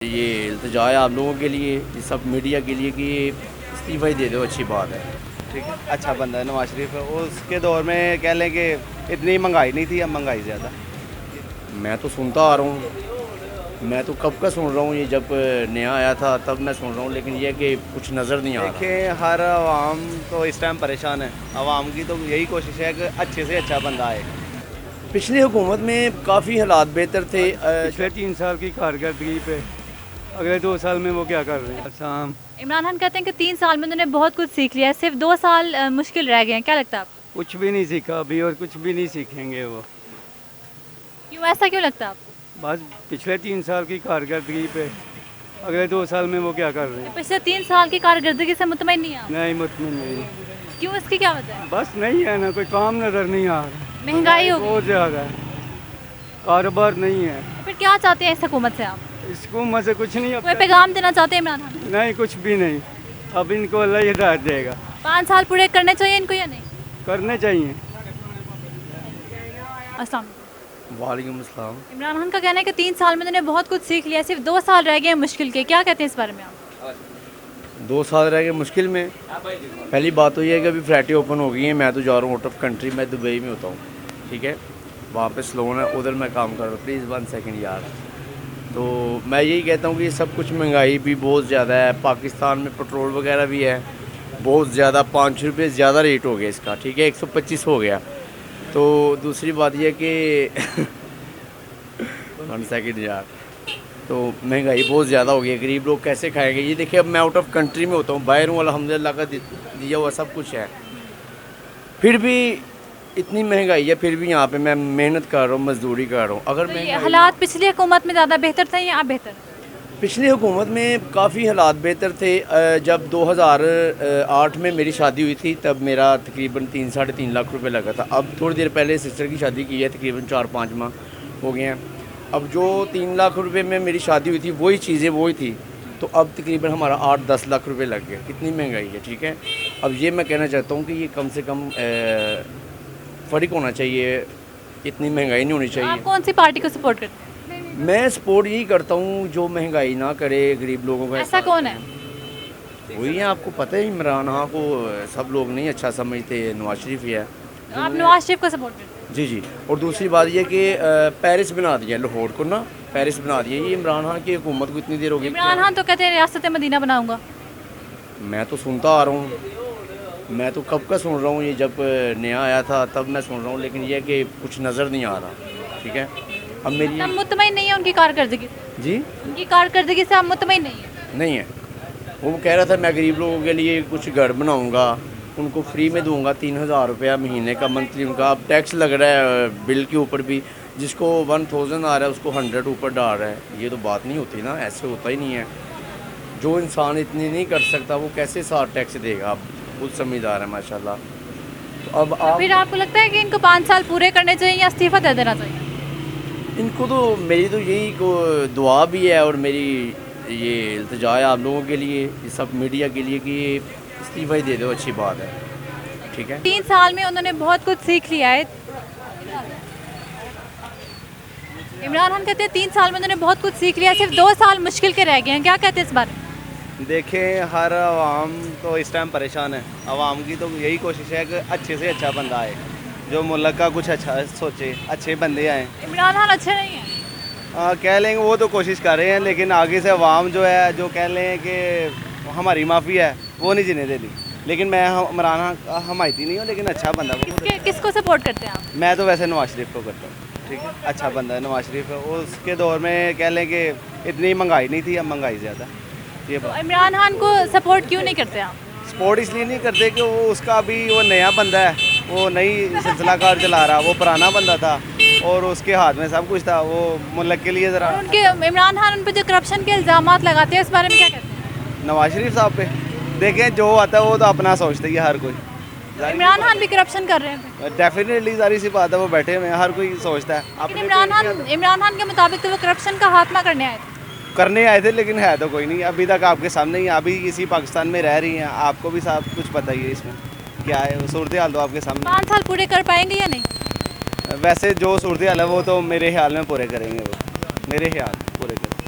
ये इल्तिजा है आप लोगों के लिए, ये सब मीडिया के लिए कि ये इस्तीफ़ा ही दे दो, अच्छी बात है। ठीक है, अच्छा बंदा है नवाज शरीफ। उसके दौर में कह लें कि इतनी महंगाई नहीं थी, अब महंगाई ज़्यादा। मैं तो सुनता आ रहा हूँ, मैं तो कब का सुन रहा हूँ, ये जब नया आया था तब मैं सुन रहा हूँ, लेकिन ये कि कुछ नज़र नहीं आ रहा। देखिए, हर आवाम तो इस टाइम परेशान है। आवाम की तो यही कोशिश है कि अच्छे से अच्छा बंदा आए। पिछली हुकूमत में काफ़ी हालात बेहतर थे। पिछले 3 साल की कारकर्दगी पे अगले 2 साल में वो क्या कर रहे हैं? आसाम इमरान खान कहते हैं कि 3 साल में उन्होंने बहुत कुछ सीख लिया है, सिर्फ 2 साल मुश्किल रह गए हैं। क्या लगता है आपको? कुछ भी नहीं सीखा अभी और कुछ भी नहीं सीखेंगे वो। क्यों, ऐसा क्यों लगता है आपको? बस पिछले 3 साल की कारकर्दगी पे अगले 2 साल में वो क्या कर रहे हैं? पिछले 3 साल की कारकर्दगी से मुतमईन नहीं आप? नहीं, मुतमिन नहीं। क्यों, इसकी क्या वजह है? बस नहीं है ना, कोई काम नज़र नहीं आ रहा। महंगाई हो गई, बहुत ज़्यादा है, कारोबार नहीं है। तो फिर क्या चाहते हैं इस हुकूमत से आप? इस हुकूमत से कुछ नहीं। कोई पैगाम देना चाहते हैं इमरान खान? नहीं, कुछ भी नहीं। अब इनको अल्लाह ही हिदायत देगा। 5 साल पूरे करने चाहिए इनको या नहीं? करने चाहिए। अस्सलाम। वालेकुम अस्सलाम। इमरान खान का कहना है कि 3 साल में उन्होंने बहुत कुछ सीख लिया, सिर्फ 2 साल रह गए हैं मुश्किल के। क्या कहते हैं इस बारे में आप? 2 साल रह गए मुश्किल में। पहली बात तो ये है कि अभी फ्लैटें ओपन हो गई हैं, मैं तो जा रहा हूँ आउट ऑफ कंट्री, मैं दुबई में होता हूँ, ठीक है। वहाँ पे स्लोन है, उधर मैं काम कर रहा हूँ। प्लीज़ 1 सेकंड यार। तो मैं यही कहता हूँ कि सब कुछ महंगाई भी बहुत ज़्यादा है। पाकिस्तान में पेट्रोल वगैरह भी है बहुत ज़्यादा, 5 रुपये ज़्यादा रेट हो गया इसका, ठीक है, 125 हो गया। तो दूसरी बात यह कि 1 सेकंड यार, तो महंगाई बहुत ज़्यादा हो गई है, गरीब लोग कैसे खाएंगे? ये देखिए, अब मैं आउट ऑफ कंट्री में होता हूँ, बाहर हूँ, अल्हम्दुलिल्लाह का दिया हुआ सब कुछ है, फिर भी इतनी महंगाई है, फिर भी यहाँ पे मैं मेहनत कर रहा हूँ, मजदूरी कर रहा हूँ। अगर तो ये महंगाई हालात पिछली हुकूमत में ज़्यादा बेहतर थे या अब बेहतर है? पिछली हुकूमत में काफ़ी हालात बेहतर थे। जब 2008 में मेरी शादी हुई थी तब मेरा तकरीबन 3 साढ़े 3 लाख रुपए लगा था। अब थोड़ी देर पहले सिस्टर की शादी की है, तकरीबन 4-5 माह हो गए हैं। अब जो 3 लाख रुपए में मेरी शादी हुई थी वही चीज़ें वही थी, तो अब तकरीबन हमारा 8-10 लाख रुपए लग गए। कितनी महंगाई है, ठीक है। अब ये मैं कहना चाहता हूँ कि ये कम से कम फ़र्क होना चाहिए, इतनी महंगाई नहीं होनी आप चाहिए। कौन सी पार्टी को सपोर्ट करते हैं? मैं सपोर्ट यही करता हूँ जो महंगाई ना करे, गरीब लोगों का। ऐसा कौन है? वही है, आपको पता है, इमरान खान को सब लोग नहीं अच्छा समझते, नवाज शरीफ ही है। आप नवाज शरीफ को सपोर्ट करते हैं? जी जी। और दूसरी बात ये कि पेरिस बना दिया, लाहौर को ना पेरिस बना दिया। ये इमरान खान की हुकूमत को इतनी देर हो गई। इमरान खान तो कहते हैं रियासत मदीना बनाऊंगा। मैं तो सुनता आ रहा हूँ, मैं तो कब का सुन रहा हूँ, ये जब नया आया था तब मैं सुन रहा हूँ, लेकिन ये कि कुछ नज़र नहीं आ रहा, ठीक है। अब मेरी आप मुतमईन नहीं है उनकी कारकर्दगी से? जी उनकी कारकर्दगी से आप मुतमईन नहीं है? नहीं है। वो कह रहा था मैं गरीब लोगों के लिए कुछ घर बनाऊंगा, उनको फ्री में दूंगा 3000 रुपया महीने का मंथली उनका। अब टैक्स लग रहा है बिल के ऊपर भी, जिसको 1000 आ रहा है उसको 100 ऊपर डाल रहा है। ये तो बात नहीं होती ना, ऐसे होता ही नहीं है। जो इंसान इतनी नहीं कर सकता वो कैसे 7 टैक्स देगा? आप खुद समझदार है माशाल्लाह। तो अब तो आप फिर आपको लगता है कि इनको 5 साल पूरे करने चाहिए या इस्तीफा दे देना चाहिए? इनको तो मेरी तो यही दुआ भी है और मेरी ये इल्तिजा है आप लोगों के लिए, ये सब मीडिया के लिए कि ये इस्तीफ़ा ही दे दो, अच्छी बात है, ठीक है। 3 साल में उन्होंने बहुत कुछ सीख लिया है। इमरान खान कहते हैं 3 साल में उन्होंने बहुत कुछ सीख लिया है, सिर्फ 2 साल मुश्किल के रह गए हैं। क्या कहते हैं इस बारे में? देखें, हर आवाम तो इस टाइम परेशान है। आवाम की तो यही कोशिश है कि अच्छे से अच्छा बंदा आए, जो मुल्क का कुछ अच्छा सोचे, अच्छे बंदे आए। इमरान खान अच्छे नहीं हैं? कह लेंगे, वो तो कोशिश कर रहे हैं, लेकिन आगे से अवाम जो है, जो कह लें कि हमारी माफ़ी है, वो नहीं जीने देती। लेकिन मैं इमरान खान का हमायती नहीं हूँ, लेकिन अच्छा बंदा वो। किसको सपोर्ट करते हैं आप? मैं तो वैसे नवाज शरीफ को करता हूँ, ठीक है, अच्छा बंदा है नवाज शरीफ। उसके दौर में कह लें कि इतनी महंगाई नहीं थी, अब महंगाई ज़्यादा। ये तो इमरान खान को सपोर्ट क्यों नहीं करते आप? सपोर्ट इसलिए नहीं करते कि वो उसका अभी वो नया बंदा है, वो नई सिलसिला कार चला रहा। वो पुराना बंदा था और उसके हाथ में सब कुछ था, वो मुल्क के लिए ज़रा। उनके इमरान खान उन पर जो करप्शन के इल्ज़ाम लगाते हैं, इस बारे में क्या कहते हैं? नवाज शरीफ साहब पे देखें, जो आता है वो तो अपना सोचते ही है हर कोई। इमरान खान भी करप्शन कर रहे हैं? डेफिनेटली जारी सी बात है, वो बैठे हुए हैं, हर कोई सोचता है लेकिन अपने इमरान खान के मुताबिक तो वो करप्शन का खात्मा करने आए थे। करने आए थे, लेकिन है तो कोई नहीं अभी तक आपके सामने ही। अभी इसी पाकिस्तान में रह रही हैं, आपको भी सब कुछ पता ही है इसमें क्या है सूरत हाल, तो आपके सामने। 5 साल पूरे कर पाएंगे या नहीं? वैसे जो सूरत हाल है वो तो मेरे ख्याल में पूरे करेंगे, वो मेरे ख्याल पूरे करेंगे।